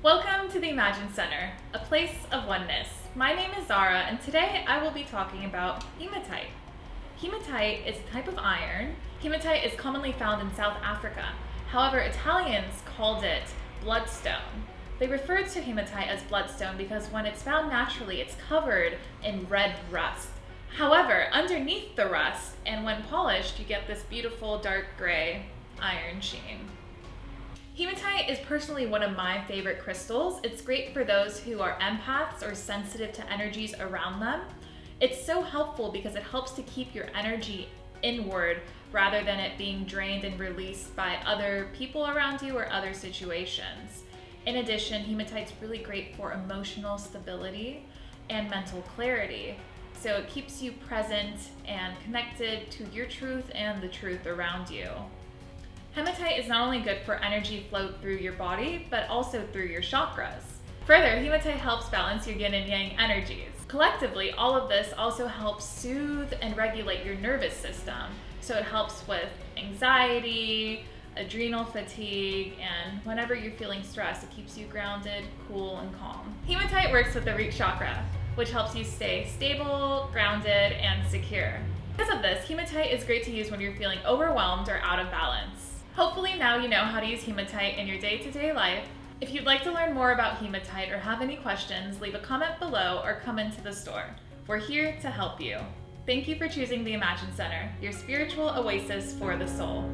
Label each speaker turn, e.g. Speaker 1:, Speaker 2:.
Speaker 1: Welcome to the Imagine Center, a place of oneness. My name is Zara, and today I will be talking about hematite. Hematite is a type of iron. Hematite is commonly found in South Africa. However, Italians called it bloodstone. They referred to hematite as bloodstone because when it's found naturally, it's covered in red rust. However, underneath the rust, and when polished, you get this beautiful dark gray iron sheen. Hematite is personally one of my favorite crystals. It's great for those who are empaths or sensitive to energies around them. It's so helpful because it helps to keep your energy inward rather than it being drained and released by other people around you or other situations. In addition, hematite's really great for emotional stability and mental clarity. So it keeps you present and connected to your truth and the truth around you. Hematite is not only good for energy flow through your body, but also through your chakras. Further, hematite helps balance your yin and yang energies. Collectively, all of this also helps soothe and regulate your nervous system. So it helps with anxiety, adrenal fatigue, and whenever you're feeling stressed, it keeps you grounded, cool, and calm. Hematite works with the root chakra, which helps you stay stable, grounded, and secure. Because of this, hematite is great to use when you're feeling overwhelmed or out of balance. Hopefully now you know how to use hematite in your day-to-day life. If you'd like to learn more about hematite or have any questions, leave a comment below or come into the store. We're here to help you. Thank you for choosing the Imagine Center, your spiritual oasis for the soul.